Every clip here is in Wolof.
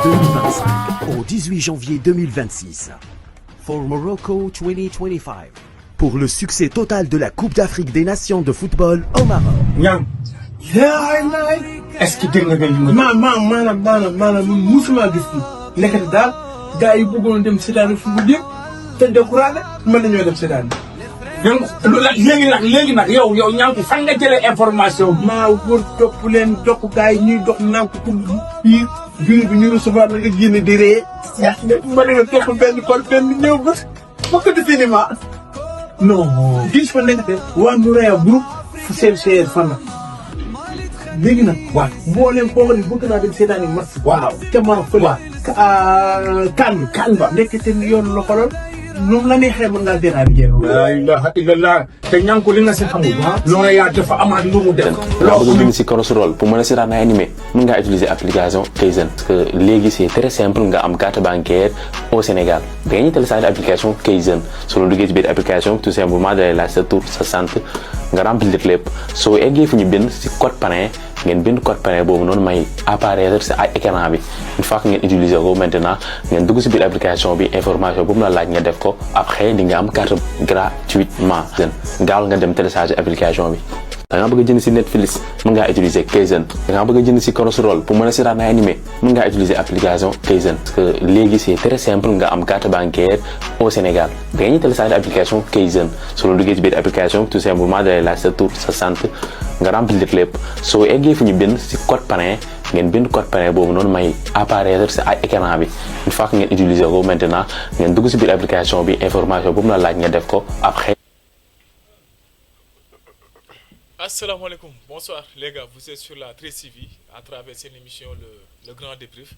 2025 au 18 janvier 2026. For Morocco 2025. Pour le succès total de la Coupe d'Afrique des Nations de football au Maroc. Ñam. Est-ce que dégg nga maanaam musuma gis ni nekkati daal gars yi bëggoon dem seetaan football yëpp te découragé mën nañoo dem seetaan léegi nag yow ñam ki fan nga jëlee information maa wër topp leen topp gars yi ñuy dox naan ko pour biir juri bi ñu recevoir la nga génne di ree ma ne nga topp benn ñëw ba fokk di cinéma non gis fa nekkate waa Nouréa groupe fu seen CR fan la léegi nag waaw mbooleem koo ni bëgg naa dem seetaani match waaw te Maroc fële kan ba nekkate yoon la xolal ñoom la neexee mën ngaa seetaani jeex la ilaha illallah te ñànku li nga si xamul loolu yaa dafa amaat lu mu def loo bëgg bind si Crossroll pour mën a seetaan ay animé mën ngaa utiliser application Kayzen parce que léegi c'est très simple nga am carte bancaire au Sénégal da ngay télécharger application Kayzen soo la duggee ci biir application tout simplement dalay laaj sa tur sa sant nga remplir lépp soo eggee fu ñu bind si code parrain ngeen bind code parrain boobu noonu may apparaître si ay écran bi une fois que ngeen utiliser ko maintenant ngeen dugg si biir application bi information bu mu la laaj nga def ko après di nga am carte gratuitement gaawal nga dem télécharger application bi. da nga bëgg a jënd si Netflix mën ngaa utiliser Kayzen da nga bëgg a jënd si Crossroll pour mën a seetaan ay animé mën ngaa utiliser application Kayzen parce que léegi c'est très simple nga am carte bancaire au Sénégal da ngay télécharger application Kayzen soo la duggee ci biir application tout simplement dalay laaj sa tur sa sant nga remplir lépp soo eggee fu ñu bind si code parrain ngeen bind code parrain boobu noonu may apparaître si ay écran bi une fois que ngeen utiliser ko maintenant ngeen dugg si biir application bi information bu mu la laaj nga def ko après. Assalamu alaikum, bonsoir les gars, vous êtes sur la 13TV à travers cette émission le Grand Débrief.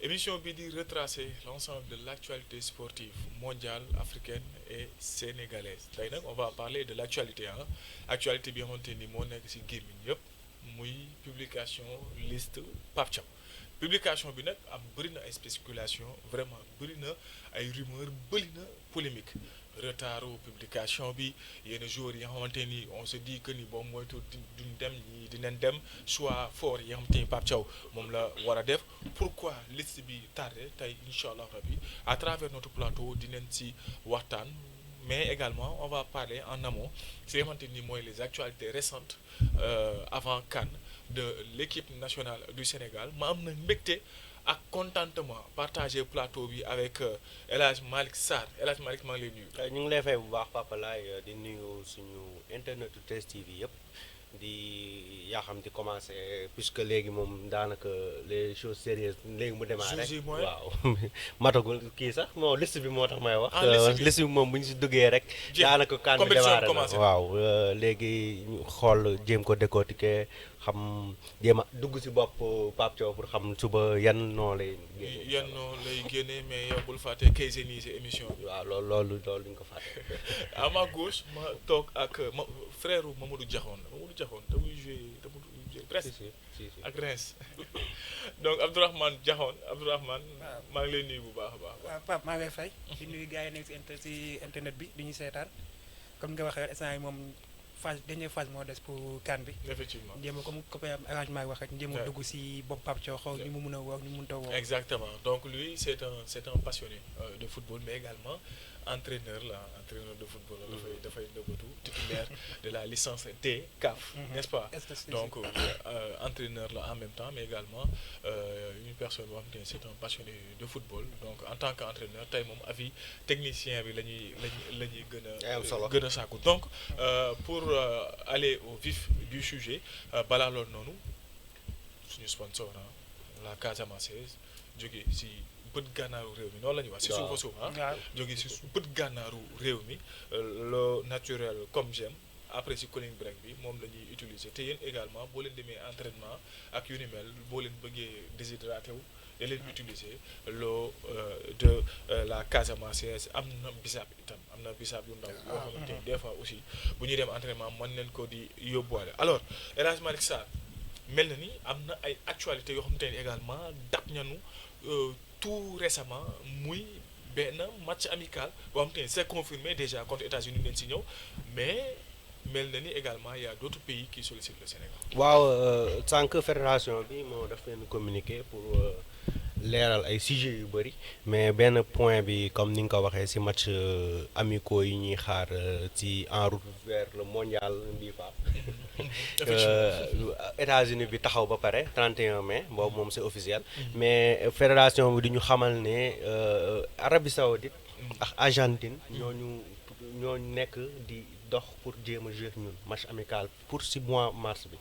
Émission bi di retracer l'ensemble de l'actualité sportive mondiale, africaine et sénégalaise. Tey nag on va parler de l'actualité actualité bi nga xamante ni moo nekk ci gémmiñ yëpp muy publication liste Pape Thiaw. Publication bi nag am bëri na ay spéculation vraiment bëri na ay rumeurs bëri na polémique. Retardu publication bi yenn jours yi nga xamante ni on se dit que ni boobu moytu duñ dem ñi dinañ dem choix fort yi nga xamante ni Pape Thiaw moom la war a def pourquoi liste bi tardé tey incha allah rabi à travers notre plateau dinañ ci waxtaan mais également on va parler en amont si nga xamante ni mooy les actualités récentes avant CAN de l'équipe nationale du Sénégal ma am na mbégte ak contentement partager plateau bi avec El Hadj Malick Sarr El Hadj Malick maa ngi lay nuyu. ñu ngi lay fay bu baax Papa Laye di nuyu suñu internet 13TV yëpp di yaa xam di commencer puisque léegi moom daanaka les choses sérieuses léegi mu démarré waaw matagul kii sax moo liste bi moo tax may wax. liste bi moom bu ñu si duggee rek. daanaka kan bi démarré na waaw léegi ñu xool jéem ko décortiquer xam jéem a dugg si bopp Pape Thiaw pour xam suba yan noo lay. yan noo lay génne mais yow bul fàtte Kayzeniser émission bi. waaw loolu duñ ko fàtte. à ma gauche ma toog ak frère Mamadou Diakhone te muy joué presque ak Reims donc Abdourahmane Diakhone maa ngi lay nuyu bu baax a baax. waaw Pape maa ngi lay fay. di nuyu gars yi nekk si internet bi di ñu seetaan comme nga waxee instant yi moom dernière phase moo des pour CAN bi. effectivement jéem a comme arrangement yi wax rek jéem a dugg si bopp Pape Thiaw xaw ni mu mun a woo ni mu mënta woo. exactement donc lui c'est un passionné de football mais également entraîneur de football. dafay nëbbatu titulaire de la licence D CAF. n'est-ce pas donc entraîneur la en même temps mais également une personne boo xam ne c'est un passionné de football donc en tant qu'entraîneur tey moom avis technicien bi la ñuy gën a sàkku donc pour aller au vif du sujet balaa loolu noonu suñu sponsor la Casamançaise jóge ci bët gànnaaru réew mi noonu la ñuy wax ci suufa suuf jóge ci bët gànnaaru réew mi l'eau naturelle comme j'aime après ci cooling break bi moom la ñuy utiliser te yéen également boo leen demee entraînement ak yu ni mel boo leen bëggee déshydraté wu da leen utiliser l'eau de la Casamançaise am na bisaab itam am na bisaab yu ndaw yoo xamante ni des fois aussi bu ñuy dem entraînement mën leen ko di yóbbuwaale alors El Hadj Malick Sarr mel na ni am na ay actualités yoo xamante ni également dab ñanu tout récemment muy benn match amical boo xamante ni c'est confirmé déjà contre États-Unis leen si ñëw mais mel na ni également il y a d'autres pays qui sollicitent le Sénégal. waaw sànq fédération bi moo def leen communiqué pour leeral ay sujets yu bëri mais benn point bi comme ni nga ko waxee ci match amicaux yi ñuy xaar ci en route vers le mondial mbii fa États-Unis bi taxaw ba pare 31 mai boobu moom c'est officiel mais fédération bi di ñu xamal ne Arabie Saoudite ak Argentine ñooñu nekk di dox pour jéem a jouer ñun match amical pour si mois mars bi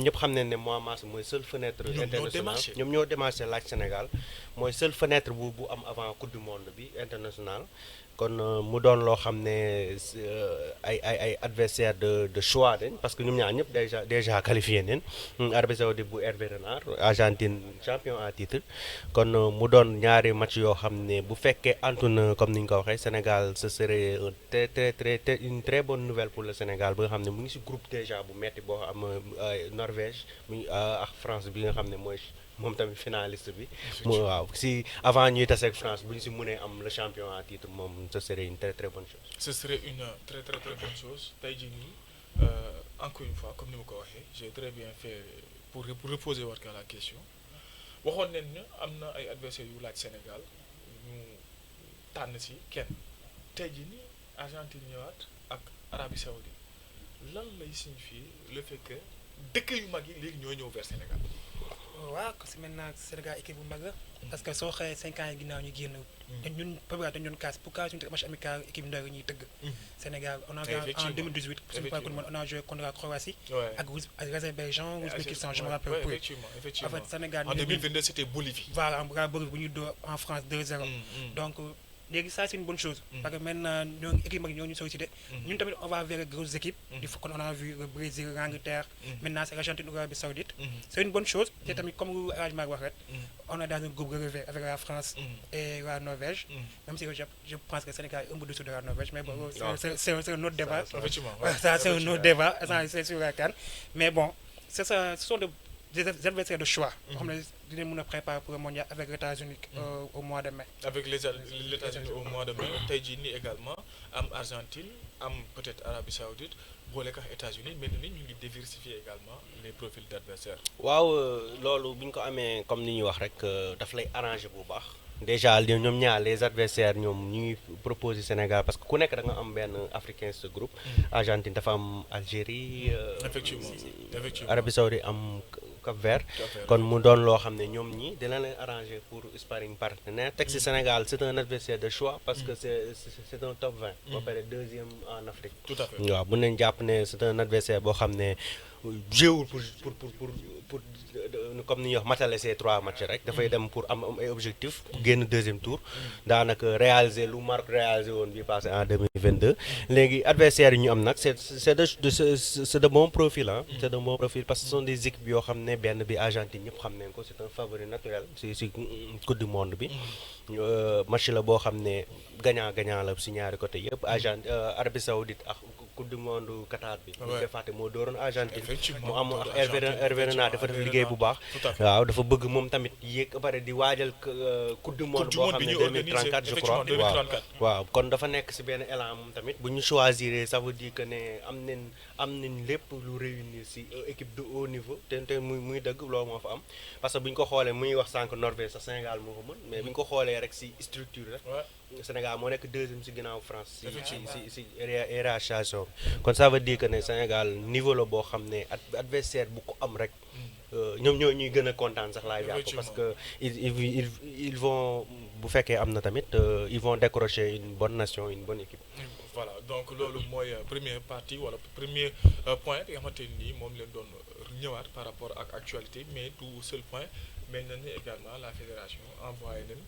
ñëpp xam nañ ne mois mars mooy seule fenêtre internationale ñoom ñoo démarché laaj Sénégal mooy seule fenêtre bu am avant coupe du monde bi international kon mu doon loo xam ne ay adversaire de choix dañ parce que ñoom ñaar ñëpp déjà qualifié nañ Arabie Saoudite bu Hervé Renard Argentine champion en titre kon mu doon ñaari match yoo xam ne bu fekkee antu na comme ni ñu ko waxee Sénégal ce serait une très bonne nouvelle pour le Sénégal ba nga xam ne mu ngi ci groupe déjà bu metti boo am Norvège mu ak France bi nga xam ne mooy moom tamit finaliste bi waaw si avant ñuy tase ak France bu ñu si mënee am le champion en titre moom ce serait une très très bonne chose. Ce serait une très très très bonne chose tey jii nii encore une fois comme ni ma ko waxee j'ai très bien fait pour reposer waat la question waxoon nañ ne am na ay adversaires yu laaj Sénégal ñu tànn si kenn tey jii nii Argentine ñëwaat ak Arabie Saoudite lan lay signifier le fait que dëkk yu mag yi léegi ñoo ñëw vers Sénégal. waaw si maintenant Sénégal équipe bu mag la parce que soo xëyee 5 ans yi ginnaaw ñu génn ñun Pabal dañu doon kaas pour cas suñu match amical équipe ndaw yi ñuy tëgg Sénégal on a en 2018 suñu pas on a joué contre la Croatie ak Azerbaïdjan Ouzbékistan je me rappelle plus en fait Sénégal en 2022 c'était Bolivie voilà Bolivie bu ñu dóor en France 2-0 donc léegi ça c'est une bonne chose parce que maintenant ñoo équipe mag ñoo ñu sollicité ñun tamit on va vers les grosses équipes il faut qu'on a vu le Brésil l'Angleterre maintenant c'est l'Argentine ou l'Arabie Saoudite c'est une bonne chose te tamit comme lu El Hadj Mag wax rek on est dans un groupe relevé avec la France et la Norvège même si je pense que le Sénégal est un peu dessous de la Norvège mais bon c'est un autre débat ça c'est un autre débat c'est sur la CAN mais bon c'est ça ce sont des adversaires de choix boo xam ne dinañ mën a préparer pour le mondial avec les États-Unis au mois de mai. Avec les États-Unis au mois de mai tey jii nii également am Argentine am peut-être Arabie Saoudite boole ak États-Unis mais ni ñu ngi diversifier également les profils d'adversaires. waaw loolu bu ñu ko amee comme ni ñuy wax rek daf lay arranger bu baax. déjà ñoom ñaar les adversaires ñoom ñu ngi proposer Sénégal parce que ku nekk da nga am benn africain ce groupe. Argentine dafa am Algérie. effectivement Arabie Saoudite am Cap-Vert kon mu doon loo xam ne ñoom ñi dina leen arranger pour sparring partenaire teg ci Sénégal c'est un adversaire de choix parce que c'est un top 20 ba pare deuxième en Afrique. Tout à fait waaw bu nañ jàpp ne c'est un adversaire boo xam ne jéewul pour comme ni ñuy wax matale ces 3 matchs rek dafay dem pour am ay objectifs génn deuxième tour daanaka réaliser lu Maroc réalisé woon bi passé en 2022 léegi adversaires yi ñu am nag c'est de bon profil c'est de bon profil parce que ce sont des équipes yoo xam ne benn bi Argentine ñëpp xam nañ ko c'est un favori naturel si coupe du monde bi match la boo xam ne gagnant la si ñaari côté yëpp Arabie Saoudite ak coupe du monde Qatar bi ñu koy fàtte moo dooroon Argentine mu am Hervé Renard dafa def liggéey bu baax waaw dafa bëgg moom tamit yéeg pare di waajal coupe du monde boo xam ne 2034 je crois waaw kon dafa nekk si benn élan moom tamit bu ñu choisir ça veut dire que ne am nañ lépp lu réunir si équipe de haut niveau te muy dëgg loolu moo fa am parce que bu ñu ko xoolee muy wax sànq Norvège sax Sénégal moo ko mën mais bu ñu ko xoolee rek si structure rek Sénégal moo nekk deuxième si ginnaaw France si hiérarchisation kon ça veut dire que ne Sénégal niveau la boo xam ne adversaire bu ko am rek ñoom ñoo ñuy gën a kontaan sax laay jàpp parce que ils vont bu fekkee am na tamit ils vont décrocher une bonne nation une bonne équipe. Voilà donc loolu mooy première partie wala premier point bi nga xamante ni moom leen doon ñëwaat par rapport ak actualité mais du seul point mais nañu également la fédération envoyé nañ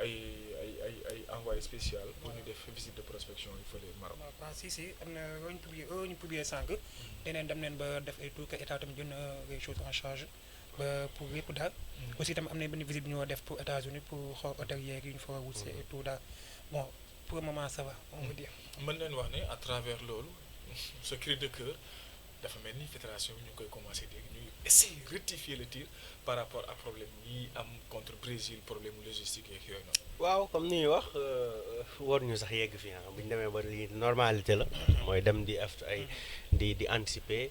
ay envoyé spécial pour ñu def visite de prospection il faut les Maroc. waaw si am na ñu publié sànq deneen dem neen ba def ay tout que état tamit jël na les choses en charge ba pour lépp daal aussi tamit am na benn visite bi ñoo def pour États-Unis pour xool hôteliers yi ñu fa wut si et tout daal bon pour le moment ça va on veut dire. mën nañu wax ne à travers loolu ce cri de cœur dafa mel ni fédération bi ñu ngi koy commencé dégg ñu ngi essayer rectifier le tir par rapport à problème yi am contre Brésil problème logistique yeeg yooyu noonu. waaw comme ni ñuy wax war ñu sax yegg fi bu ñu demee ba lii normalité la mooy dem di di anticiper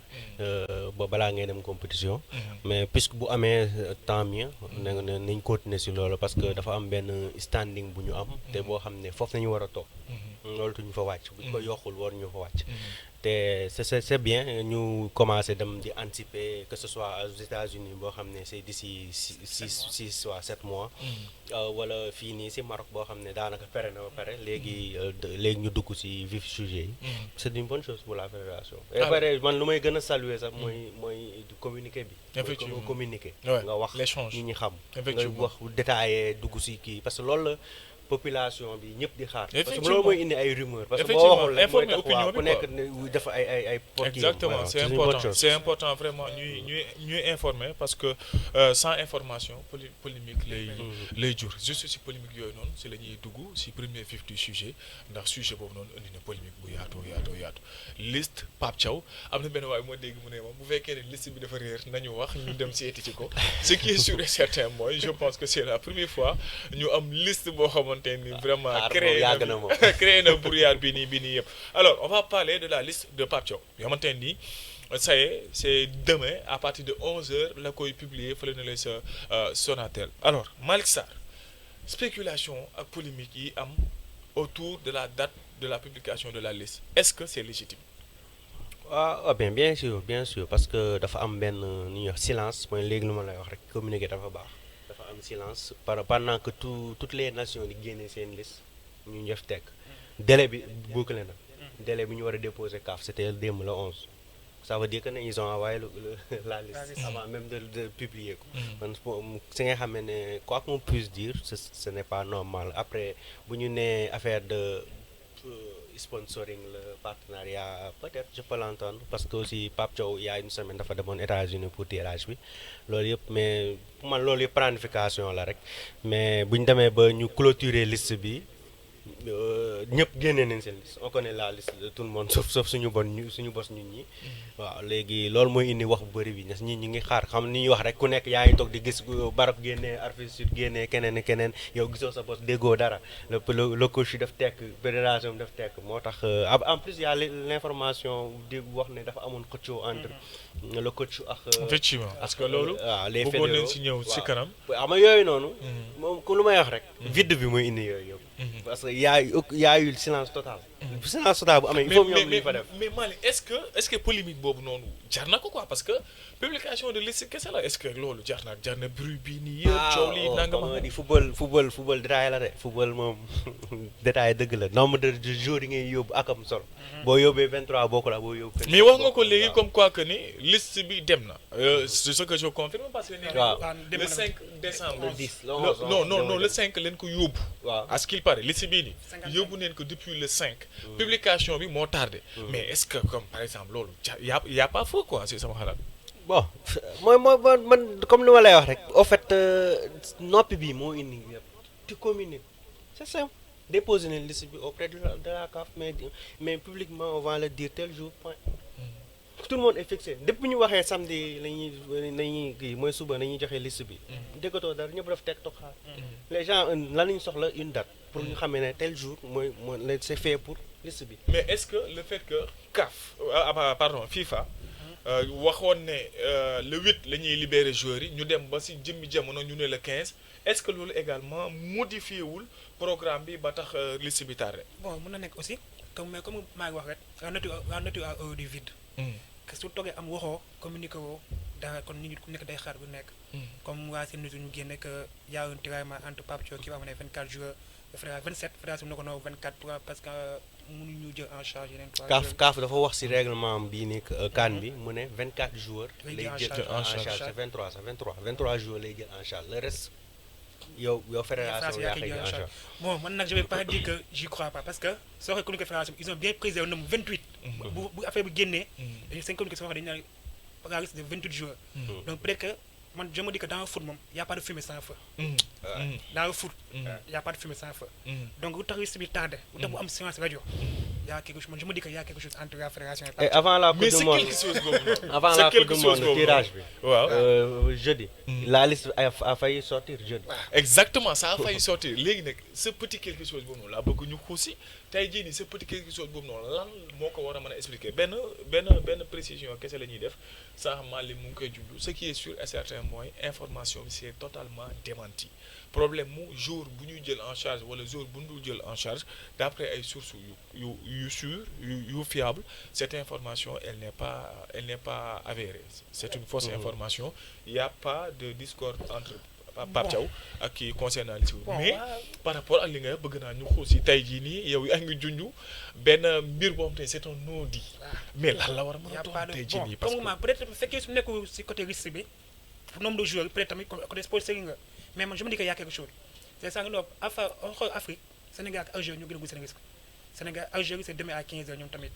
ba balaa ngay dem compétition mais puisque bu amee tant mieux nañ continuer si loolu parce que dafa am benn standing bu ñu am te boo xam ne foofu nañu war a toog loolu tuñu fa wàcc bu ñu ko yokkul war ñu fa wàcc te c'est bien ñu commencé dem di anticiper que ce soit aux États-Unis boo xam ne c'est d'ici 6 ou 7 mois wala fii nii si Maroc boo xam ne daanaka pare na ba pare léegi ñu dugg si vif sujet yi c'est une bonne chose pour la fédération et pare man lu may gën a saluer sax mooy communiqué bi effectivement communiqué nga wax l'échange nit ñi xam nga effectivement wax détaillé dugg si kii parce que loolu la population bi ñëpp di xaar parce que Effectivement. loolu mooy indi ay rumeurs parce que boo Effectivement, waxul rek mooy tax opinion waaw bi ku nekk quoi. dafa ay porte exactement c'est important c'est important vraiment ñuy informer parce que sans information polémique lay jur juste si polémique yooyu noonu si la ñuy dugg si premier vif du sujet ndax sujet boobu noonu indi na polémique bu yaatu liste Pape Thiaw am na benn waay moo dégg mu ne moom bu fekkee ne liste bi dafa réer nañu wax ñu dem seeti ci ko ce qui est sûr et certain mooy je pense que c'est la première fois ñu am liste boo xamante ni vraiment créé na brouillard bi nii yëpp alors on va parler de la liste de Pape Thiaw yoo xamante ni ça y est c'est demain à partir de 11h la koy publier fële na lay sa Sonatel alors Malick Sarr spéculation ak polémique yi am autour de la date de la publication de la liste est-ce que c'est légitime? bien sûr parce que dafa am benn nu ñuy wax silence mooy léegi lu ma lay wax rek communiquer dafa baax dafa am silence pendant que toutes les nations di génne seen liste ñu def tekk délai bi bouclé na délai bi ñu war a déposer CAF c'était démb le 11 ça veut dire que ne ils ont envoyé la liste avant même de publier ko man si nga xam ne quoi qu'on puisse dire ce n'est pas normal après bu ñu nee affaire de sponsoring le partenariat peut-être je peux l'entendre parce que aussi Pape Thiaw il y a une semaine dafa demoon États-Unis pour tirage bi loolu yëpp mais pour man loolu yëpp planification la rek mais bu ñu demee ba ñu clôturer liste bi ñëpp génne nañ seen liste on connaît la liste de tout le monde sauf suñu bos ñun ñi waaw léegi loolu mooy indi wax bu bëri bi ñes ñi ngi xaar xam ni ñuy wax rek ku nekk yaa ngi toog di gis Barab génnee Arfis Sud génnee keneen yow gisoo sa bos déggoo dara le coach def tekk fédération def tekk moo tax en plus y a l'information di wax ne dafa amoon xëccoo entre le coach ak effectivement parce que loolu waaw les bëggoon nañ fédéraux si ñëw si kanam ama yooyu noonu moom ku lu may wax rek vide bi mooy indi yooyu yëpp parce que y a eu silence total silence total bu amee il faut ñoom li fa def mais Malick est-ce que polémique boobu noonu jar na ko quoi parce que publication de liste kese la est-ce que loolu jar na bruit bii nii yëpp coow lii nangama di football détail la de football moom détail dëgg la nombre de jours yi ngay yóbbu akam solo boo yóbbee 23 bokku la boo yóbbu mais wax nga ko léegi comme quoi que ni liste bi dem na c'est ce que je confirme parce que le 5 décembre le 10 non le 5 leen ko yóbbu waaw à ce qu'il paraît liste bii nii yóbbu neen ko depuis le 5 publication bi moo tardé mais est-ce que comme par exemple loolu y a pas faux quoi c'est sama xalaat bon mooy man comme li ma lay wax rek au fait noppi bi moo indi yëpp tu communiques c'est simple déposer nañ liste bi auprès de la CAF mais publiquement on va le dire tel jour point tout le monde est fixé depuis ñu waxee samedi lañuy kii mooy suba nañuy joxe liste bi déggatoo dara ñëpp daf teg toog xaar les gens lan lañu soxla une date pour ñu xamee ne tel jour mooy c'est fait pour liste bi mais est-ce que le fait que CAF FIFA waxoon ne le 8 la ñuy libérer joueurs yi ñu dem ba si jëmmi jamono ñu ne le 15 est-ce que loolu également modifié wul programme bi ba tax liste bi tardé. bon mën na nekk aussi comme maa ngi wax rek la nature a horreur du vide. que su toogee am waxoo communiqué woo dara kon nit ñi ku nekk day xaar bu nekk. comme waa seen nit ñu génne que y a un tiraillement entre Pape Thiaw qui va mener 24 joueurs fédération 27 fédération bi ne ko non 24 parce que mënuñu jël en charge yeneen 3 joueurs. CAF dafa wax ci règlement bii ni CAN bi mu ne 24 joueurs. lay jël en charge c'est 23 joueurs lay jël en charge le reste yow fédération yaa koy jël en charge. bon man nag je vais pas dire que j'y crois pas parce que soo xoolee communiqué fédération ils ont bien précisé le nombre 28. bu affaire bi génnee. dañuy seen communiqué soo xam dañu naan la liste de 28 joueurs. donc peut-être que man je me dis que dans le foot moom y a pas de fumée sans feu. Dans le foot. Y a pas de fumée sans feu. donc lu tax liste bi tardé. lu tax bu am silence rajo. y a quelque chose je me dis que y a quelque chose entre la fédération et avant la mais coupe du c'est monde quelque chose boobu noonu. avant C'est la coupe quelque du chose monde boobu tirage bi waaw. jeudi la liste a failli sortir jeudi exactement ça a failli sortir léegi nag ce petit quelque chose boobu noonu laa bëgg ñu xuusi tey jii nii ce petit quelque chose boobu noonu lan moo ko war a mën a expliquer benn précision kese la ñuy def sax Malick mu ngi koy junj ce qui est sûr et certain mooy information bi c'est totalement démenti problème mu jour bu ñuy jël en charge wala jour bu ñu dul jël en charge d'après ay sources yu sûr yu fiable cette information elle n'est pas avérée c'est une fausse information il y a pas de discorde entre Pape Thiaw ak kii concernant li si mais par rapport ak li nga bëgg naa ñu xuus si tey jii nii yow yaa ngi junj benn mbir boo xam te c'est un non-dit mais lan la war a mën a doon tey jii nii parce que peut-être bu fekkee su nekkul si côté risque bi nombre de joueurs peut-être tamit côté sponsoring nga mais man je me dis que y a quelque chose c'est ça nga doon xool Afrique Sénégal ak Algérie ñoo gën a gudd seen risque Sénégal Algérie c'est demain à 15h ñoom tamit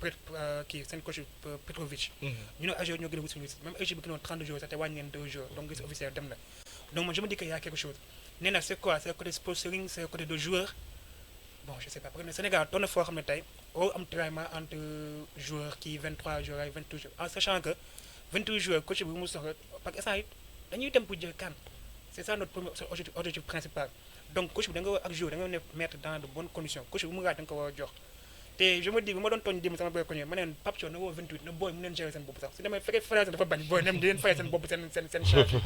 peut-être kii seen coach Petrovic ñu ne Algérie ñoo gën a gudd seen risque même Égypte bi ki noonu 32 jours sax te wàññi leen 2 jours donc risque officiel dem na donc man je me dis que y a quelque chose nee na c'est quoi c'est le côté sponsoring c'est le côté de joueurs bon je sais pas parce que Sénégal doon na foo xam ne tey warul am traitement entre joueurs kii 23 joueurs ak 28 joueurs en sachant que 28 joueurs coach bi mu soxla parce que instant yi dañuy dem pour jël CAN c'est ça notre premier objectif principal donc coach bi da nga war ak joueur da nga mettre dans de bonnes conditions coach bi mu laaj da nga ko war a jox te je me dis bi ma doon tooñ démb sama boy ko ñëw ma neen Pape Thiaw na woo 28 na booy mu neen gérer seen bopp sax su demee fekkee fédération dafa bañ booy nem di leen fayal seen bopp seen charge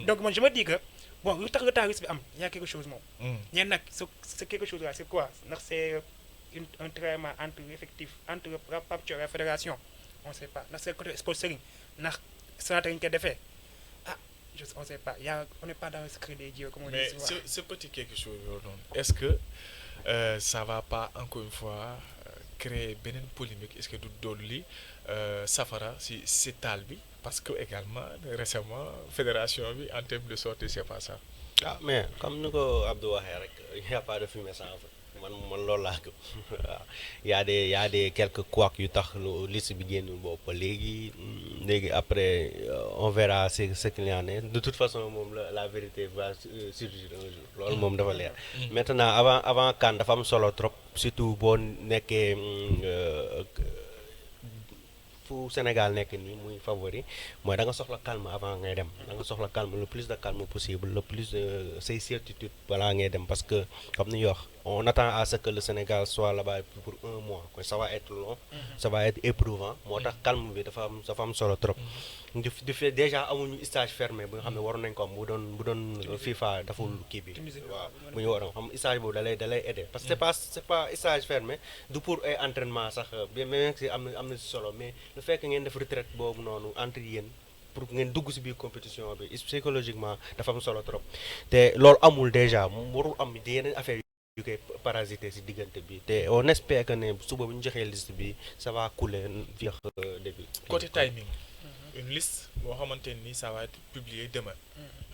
donc man je me dis que bon lu tax retard bi am y a quelque chose moom ñeen nag ce quelque chose là c'est quoi ndax c'est un traitement entre effectif entre Pape Thiaw et la fédération on sait pas ndax c'est côté sponsoring ndax sanata ñu koy defee on sait pas on n'est pas dans le secret des dieux comme on dit. Mais ce petit quelque chose est-ce que ça va pas encore une fois créer beneen polémique est-ce que du dolli safara si taal bi parce que également récemment fédération bi en termes de sortie c'est pas ça. ah mais comme ni ko Abdou waxee rek y a pas de fumée sans feu man loolu laa ko waaw y a des quelques couacs yu tax liste bi génn boobu ba léegi après on verra ce qu'il y en est de toute façon moom la vérité va surgir un jour loolu moom dafa leer maintenant avant CAN dafa am solo trop surtout boo nekkee fu Sénégal nekk nii muy favori mooy da nga soxla calme avant ngay dem da nga soxla calme le plus de calme possible le plus de say certitude balaa ngay dem parce que comme ni ñu wax on attend à ce que le Sénégal soit là-bas pour un mois quoi ça va être long ça va être éprouvant moo tax calme bi dafa am solo trop du fait déjà amuñu stage fermé bu nga xam ne waroon nañ ko am bu doon FIFA daful kii bi waaw bu ñu waroon xam stage boobu da lay aider parce que c'est pas stage fermé du pour ay entraînement sax bien même si am na si solo mais le fait que ngeen def retraite boobu noonu entre yéen pour ngeen dugg si biir compétition bi psychologiquement dafa am solo trop te loolu amul déjà warul am di yeneen affaire yu koy parasiter si diggante bi te on espère que ne suba bu ñu joxee liste bi ça va couler vers début. Côté timing une liste boo xamante ni ça va être publié demain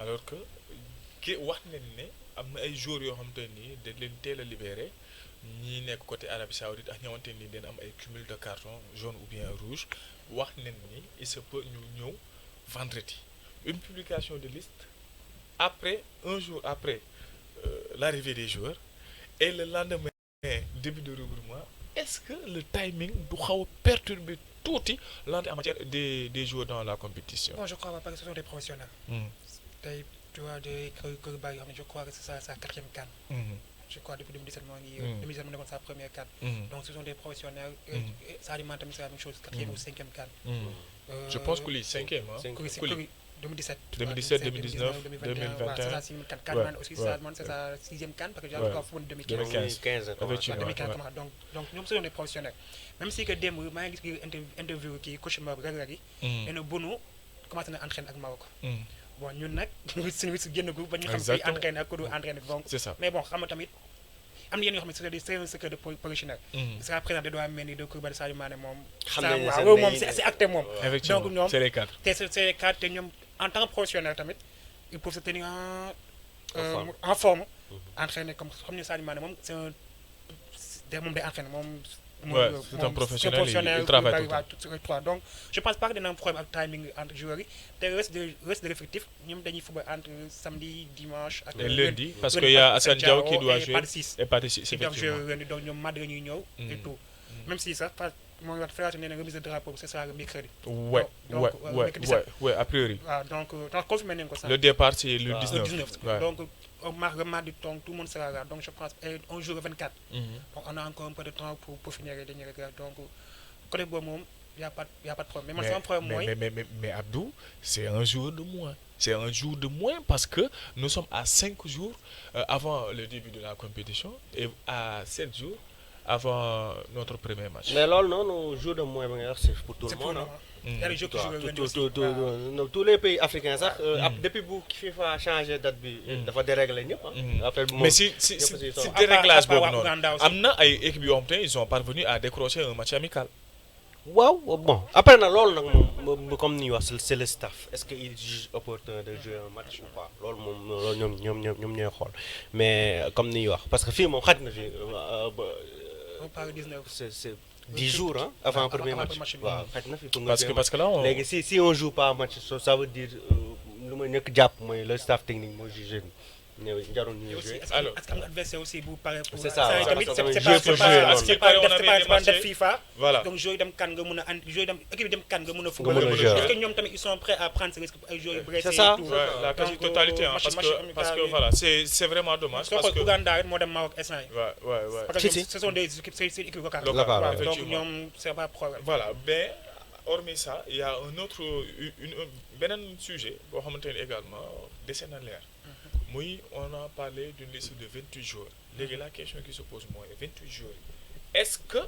alors que ki wax nañ ne am na ay jours yoo xamante ni dañ leen teel a libéré ñi nekk côté Arabie Saoudite ak ñëwante ni dañ am ay cumul de carton jaune ou bien rouge wax nañ ni il se peut ñu ñëw vendredi une publication de liste après un jour après l'arrivée des joueurs et le lendemain début de regroupement est-ce que le timing du xaw a perturber tuuti l'entrée en matière des joueurs dans la compétition. Bon, je crois pas parce que ce sont des professionnels. tey tu vois des kër baa yoo xam ne je crois que c'est sa 4e CAN. Je crois depuis 2017 moo ngi 2017 mu nekkoon sa première CAN. Donc ce sont des professionnels. Sadio Mané tamit c'est la même chose 4e ou 5e CAN. Je pense que lui 5e Koulibaly 2017. 2019 2021 c'est ça 6e CAN. Carrément aussi Sadio Mané c'est sa 6e CAN parce que j'ai encore fu mu 2015. 2015 donc ñoom ce sont des professionnels. Même si que démb maa ngi gis interview kii coach Mbaye Reug yi. nee na Bonou commencé na entraîner ak Maroc. bon ñun nag suñu génn gu ba ñu xam fi entraîner ak ku du entraîner donc c'est ça mais bon xam nga tamit am na yenn yoo xam ne c'est un secret de polichinelle. jusqu'à présent da doit mel ni de Koulibaly Sadio Mané moom. xam nañu ne waaw moom c'est acté moom. effectivement donc ñoom c'est les cadres. c'est les cadres te ñoom en tant que professionnel tamit il faut se tenir en forme. entraîner comme xam ne Sadio Mané moom c'est un moom day entraîner moom Ouais, c'est un professionnel, il travaille tout le temps. sur les trois. Donc je pense pas que dina am problème ak timing entre joueurs yi te reste de l'effectif ñoom dañuy football entre samedi dimanche ak Et lundi parce que y a Assane Diao qui doit jouer et Pathé Ciss qui doivent jouer effectivement. lundi donc ñoom mardi ñuy ñëw et tout même si sax moo ngi wax fédération nee na remise de drapeau ce sera le mercredi. Ouais, Donc, ouais, a priori. waaw donc confirmé nañu ko sax. Le départ c'est le Le 19. 19. Ouais. Donc, le mardi, donc, tout le monde sera là. Donc, je pense qu'on joue le 24. Donc, on a encore un peu de temps pour finir les derniers regards. Donc, côté Beaumont, il n'y a pas de problème. Mais, c'est un problème mais Abdou, c'est un jour de moins. C'est un jour de moins parce que nous sommes à 5 jours avant le début de la compétition et à 7 jours avant notre premier match. mais loolu noonu jour de moins ba nga wax c'est pour tout le monde ah. Il y a les jeux qui jouent le lundi aussi. tous les pays africains sax depuis bu FIFA changé date bi dafa dérégler ñëpp ah. Après mais si déréglage boobu noonu am na ay équipes yoo xam te ils sont parvenus à décrocher un match amical. waaw bon après nag loolu nag moom comme ni ñuy wax c'est le staff est-ce que il juge opportun de jouer un match ou pas loolu moom loolu ñoom ñooy xool mais comme ni ñuy wax parce que fii moom xaj na fi On parle 19. c'est 10 jours hein, avant premier match waaw xaj na fi pour nga parce que là on léegi si on joue pas match ça veut dire lu ma ñëkk jàpp mooy le staff technique moo jugé ñëw jarul ñu jouer. alors est-ce que l'adversaire aussi vous parlez pour c'est ça c'est pas def FIFA. Voilà. Donc joueur dem kan nga mën a joueur dem équipe dem kan nga mën a mën a football. jouer. Est-ce que ñoom tamit ils sont prêts à prendre ce risque pour ay joueurs blessés C'est ça. et tout. Ouais, la quasi-totalité hein, parce que voilà c'est vraiment dommage soo parce xool que Ouganda rek moo dem Maroc instant yi. ouais. Parce que Si. ce sont des équipes c'est équipes locales. Locales, Waaw, donc effectivement. ñoom c'est pas problème. Voilà, mais hormis ça, il y a un autre beneen sujet boo xamante ne également dese na leer. Muy on a parlé d'une liste de 28 jours. Léegi la question qui se pose mooy 28 jours est-ce que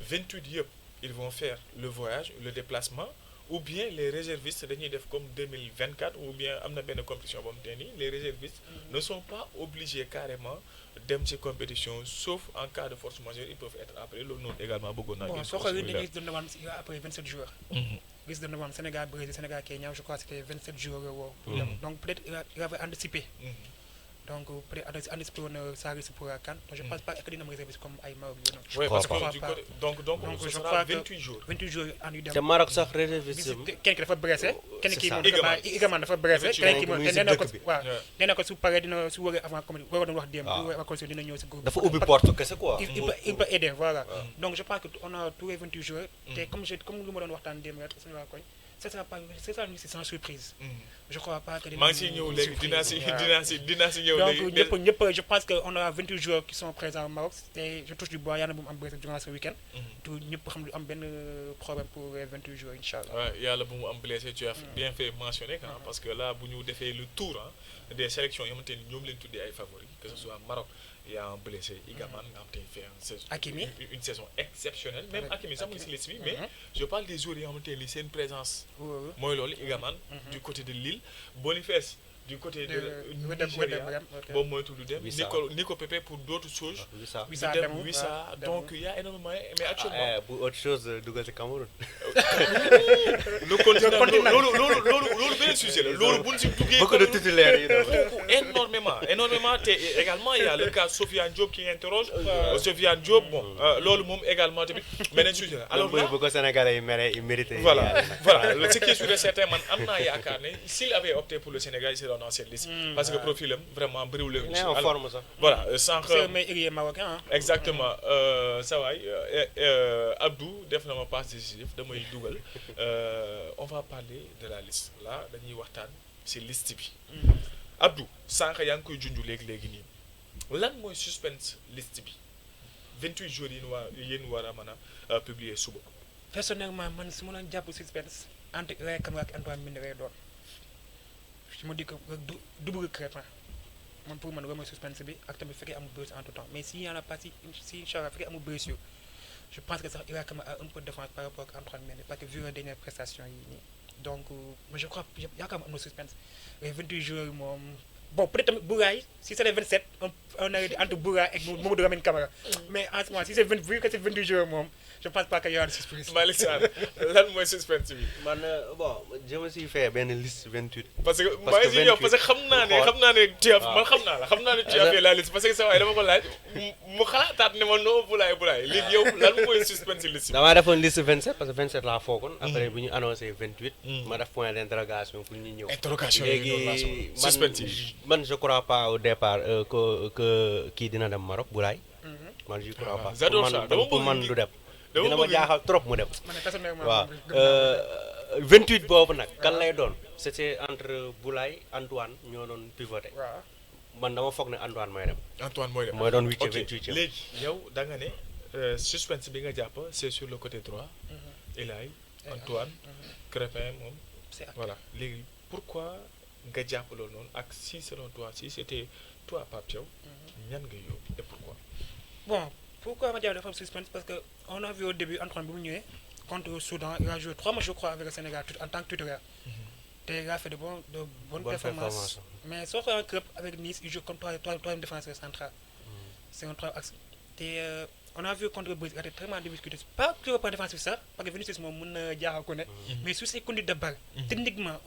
28 yëpp ils vont faire le voyage, le déplacement ou bien les réservistes dañuy def comme 2024 ou bien am na benn compétition boo xamante ni les réservistes ne sont pas obligés carrément dem ci compétition sauf en cas de force majeure ils peuvent être appelés loolu noonu également bëggoon naa. Bon, soo xoolee dañuy liste de novembre il y a après 27 joueurs. Liste de novembre Sénégal Brésil Sénégal Kenya je crois que c'était 27 joueurs woo. Donc peut-être il avait anticipé. Donc peut-être anticipé woon na ça risque pour la CAN. Donc je pense pas que dina am réserviste comme ay Maroc yooyu noonu. Oui, parce que crois du pas. côté donc ce je sera crois que 28 jours. 28 jours en yu dem. te Maroc sax réserviste kenn ki dafa blessé. kenn ki moom Igaman. Igaman dafa blessé. kenn ki moom Effectivement, nee na ko dëkk bi. waaw nee na ko su paree dina su wëree avant comme waroon wax démb. waaw bu wëree avant dina ñëw si groupe. dafa ubbi porte kese quoi. il peut aider voilà. Donc je pense que on a tous les 28 joueurs. te comme lu ma doon waxtaan démb rek suñu waa koñ. C'est ça c'est sans surprise. Je crois pas que maa ngi siy ñëw léegi dinaa si ñëw léegi. Donc ñëpp je pense que on a 28 joueurs qui sont présents au Maroc te je touche du bois yàlla bu mu am blessé durant ce week-end. tout ñëpp xam du am benn problème pour les 28 joueurs incha allah. waaw yàlla bu mu am blessé tu as bien fait mentionner parce que là bu ñu defee le tour des sélections yoo xamante ni ñoom leen tuddee ay favoris que ce soit Maroc il y a un blessé Igaman nga xam te fait une saison exceptionnelle même Hakimi sax mu ngi si liste bi mais je parle des joueurs yoo xamante ni seen présence mooy loolu Igaman du côté de Lille Boniface du côté de Nigeria boobu mooy tudd dem Nico Pepe pour d'autres choses Wissa dem Wissa donc il y a énormément mais actuellement bu autre chose dugal ci Cameroun. le continent loolu beneen sujet la loolu bu ñu si duggee beaucoup de titulaires yi énormément te également il y a le cas Sofiane Diop qui interroge Sofiane Diop bon loolu moom également tamit beneen sujet la alors là bu ko Sénégalais yi mere il mérite. voilà ce qui est sûr et certain man am naa yaakaar ne s'il avait opté pour le Sénégal il serait dans cette liste parce que profil am vraiment bëriwul il est en forme sax. voilà sànq c'est le meilleur ailier marocain. exactement ça waay Abdou def na ma passe décisive damay dugal on va parler de la liste là dañuy waxtaan ci liste bi Abdou sànq yaa ngi koy junj léegi nii lan mooy suspense liste bi 28 jours yéen war a mën a publier suba. Personnellement man si ma doon jàpp suspense entre Yaya Camara ak Antoine Mendy lay doon je me dis que double Crépin man pour man loolu mooy suspense bi ak tamit fekkee amul blessure entre temps mais s'il y en a pas si incha allah fekkee amul blessure je pense que sax Yaya Camara a un peu de défense par rapport ak Antoine Mendy parce que vu les dernières prestations yi nii donc je crois yaakaar am na suspense les 28 jours yi moom bon peut-être tamit Bouraye si c'est les 27 on a entre Bouraye ak Mamadou Lamine Camara mais en ce moment si c'est 28 jours moom je pense pas que y aura de suspense. Malick Sarr lan mooy suspense bi. man bon je me suis fait benn liste 28. parce que maa ngi siy ñëw parce que xam naa ne tu as man xam naa ne tu as fait la liste parce que sa waay dama ko laaj mu xalaataat ne ma non Boulaye léegi yow lan mooy suspense liste bi. damaa defoon liste 27 parce que 27 laa foogoon. après bu ñu annoncé 28. ma def point d'interrogation pour ñu ñëw. interrogation léegi suspense yi. man je crois pas au départ que kii dina dem Maroc Boulaye. man je crois pas. j'adore ça pour man du dem. dama dina ma bëgg jaaxal trop mu dem. man de personnellement waaw 28 boobu nag kan lay doon. c'était entre Boulaye Antoine ñoo doon pivoté. waaw man dama foog ne Antoine mooy dem. Antoine mooy dem. mooy doon 8e ok 28e. léegi yow da nga ne suspense bi nga jàpp c'est sur le côté droit. Ilaay Antoine. Crépin moom. c'est acté. voilà léegi pourquoi nga jàpp loolu noonu ak si selon toi si c'était toi Pape Thiaw. ñan nga yóbbu et pourquoi. Bon, pourquoi ma dafa am suspense parce que on a vu au début Antoine bi mu ñëwee contre le Soudan il a joué 3 matchs je crois avec le Sénégal en tant que titulaire. te il a fait de bonnes performances. Mais sauf un club avec Nice il joue comme troisième défenseur central. C'est un troisième axe. te on a vu contre le Brésil il a été très difficulté pas sur le plan défensif ça parce que Vinicius moom mën na jaaxal ko ne. mais sur ses conduites de balle. techniquement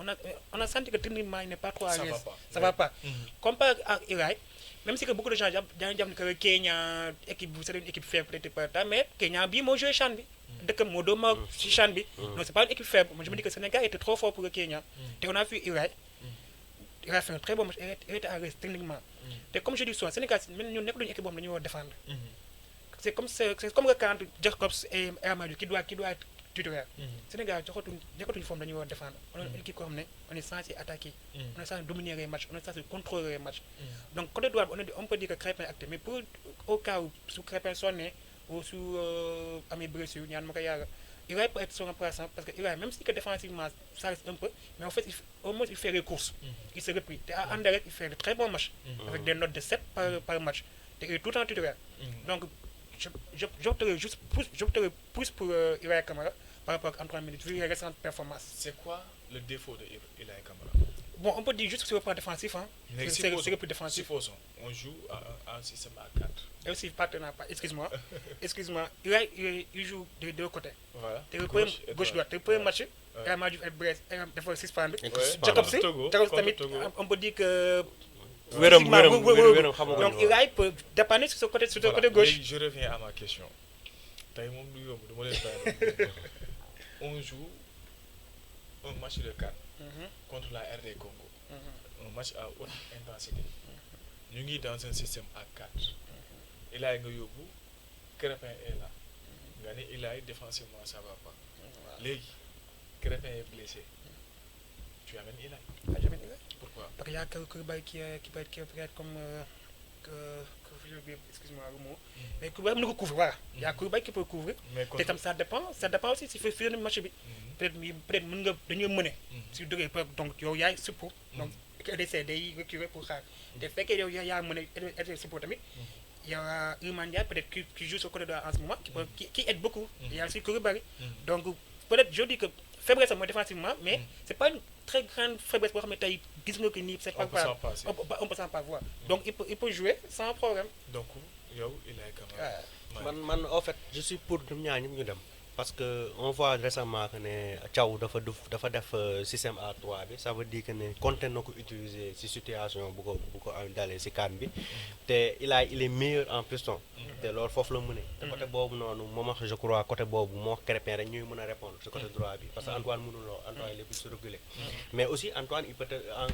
on a senti que techniquement il n'est pas trop à l'aise. Ça va pas. Comparé ak Irak. Même si que beaucoup de gens dañu jàpp que Kenya équipe c'est une équipe faible peut-être pas mais Kenya bii moo joué CHAN bi. dëkk moo doon ma ci CHAN bi. non c'est pas une équipe faible moi je me dis que Sénégal était trop fort pour le Kenya. te on a vu Irak il a fait un très bon match il était à l'aise techniquement. te comme je dis souvent Sénégal ñun nekk duñu équipe boobu dañu war a défendre. c'est comme que quand Jacobs et Amadou qui doit être titulaire. Sénégal nekkatuñu forme dañu war a défendre. on est une équipe koo xam ne on est censé attaquer. on est censé dominer les matchs on est censé contrôler les matchs. donc côté droit on peut dire que Crépin est acté mais pour au cas où su Crépin sonné ou su amee blessure ñaan ma ko yàlla il va peut être son remplaçant parce que il va même si que défensivement ça reste un peu mais en fait au moins il fait les courses. Il se replie te à Anderlecht il fait de très bons matchs. avec des notes de 7 par match te il est tout le temps titulaire. donc j'opterais plus pour Ilaye Camara par rapport à Antoine Mendy vu les récentes performances. C'est quoi le défaut de Ilaye Camara? Bon, on peut dire juste sur le plan défensif, hein. C'est le plus défensif. Supposons, on joue à un système à 4. Et aussi, partenaire, excuse-moi. Il joue de deux côtés. Voilà. Gauche-droite. Le premier match, Real Madrid et Brest, il faut suspendre. Togo, on peut dire que. Wéram Donc, Ilaye peut dépanner sur ce côté gauche. Je reviens à ma question. On joue un match de 4 contre la RD Congo. Un match à haute intensité. Nous sommes dans un système à 4. Ilaye Ngoyobu, Crépin est là. Gagné Ilaye défensivement, ça ne va pas. Légui, Crépin est blessé. Tu amènes Ilaye. J'amène Ilaye. Pourquoi? Parce qu'il y a quelques qui peut être comme. Excuse-moi le mot. Mais Koulibaly nous couvre, voilà. Il y a Koulibaly qui peut couvrir. Mais ça dépend aussi s'il faut faire le match. Peut-être nous mener. Si vous donc il y a support. Donc il essaie de reculer pour ça. De fait qu'il y a mené support tamit. Il y a Iliman peut-être qui joue sur le côté de en ce moment qui aide beaucoup. Il y a aussi Koulibaly. Donc peut-être je dis que faiblesse défensivement mais c'est pas une très grande faiblesse pour mettre c'est pas grave. On peut s'en pas voir. Donc il peut jouer sans problème. Donc yow Ilaye Camara. Man en fait je suis pour ñoom ñaar ñëpp ñu dem parce que on voit récemment que ne Thiaw dafa def système A3 bi ça veut dire que ne Conte na ko utiliser ci situation bu ko dalee ci CAN bi te il est meilleur en piston te loolu foofu la mu ne te côté boobu noonu moom je crois côté boobu moo Crépin rek ñuy mën a répondre ci côté droit bi parce que Antoine mënuloo Antoine il est plus reculé mais aussi Antoine il peut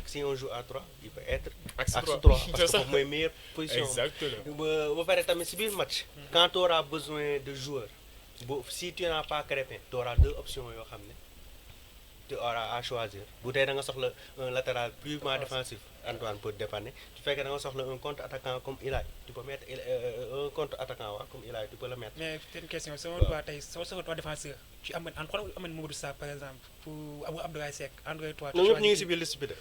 si on joue A3 il peut être axe 3 parce que foofu mooy meilleure position exactement ba pare tamit ci biir match quand tu auras besoin de joueurs si tu n'as pas Crépin tu auras deux options yoo xam ne tu auras à choisir bu tey da nga soxla un latéral purement défensif Antoine peut dépanner tu fekkee da nga soxla un contre-attaquant comme Ilaye tu peux mettre un contre-attaquant comme Ilaye tu peux le mettre. Mais c'est une question si on doit tey soo soxla toi défenseur tu amènes Antoine ou amènes Mamadou Sarr par exemple pour Abdoulaye Seck André toi. ñoom ñëpp ñu ngi si biir liste bi de.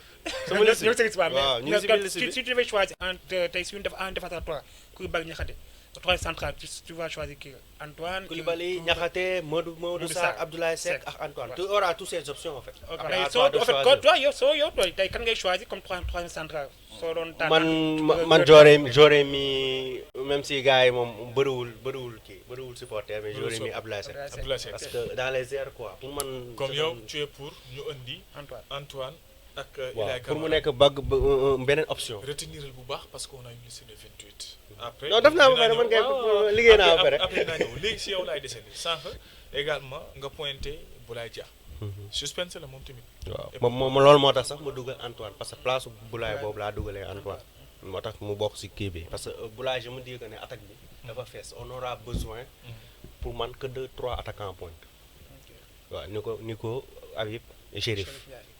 sama liste bi waaw ñu ngi si biir liste bi si tu devais choisir entre tey suñu def en défenseur toi Koulibaly Niakhaté trois centrales tu vas choisir qui Antoine Koulibaly Niakhaté Mamadou Sarr Abdoulaye Seck ak Antoine tu auras toutes ces options en fait. toi yow tey kan ngay choisir comme troisième central soo doon man j'aurais mis même si gars yi moom bëriwul supporter mais j'aurais mis Abdoulaye Seck parce que dans les airs quoi pour man comme yow tu es pour ñu indi Antoine ak waaw Ilaay pour mu Camara. nekk beneen option. Retirer bu baax parce qu'on a une liste de 28. après non def naa ba pare man kay liggéey naa ba pare. après naa ñëw léegi si yow laay desandi sànq également nga pointé Boulaye Dia. suspense la moom tamit. waaw moom loolu moo tax sax ma dugal Antoine parce que place Boulaye boobu laa dugalee Antoine moo tax mu bokk si kii bi parce que Boulaye je me dis que ne attaque bi dafa fees on aura besoin pour man que de 3 attaquants pointe waaw ni ko Habib et Chérif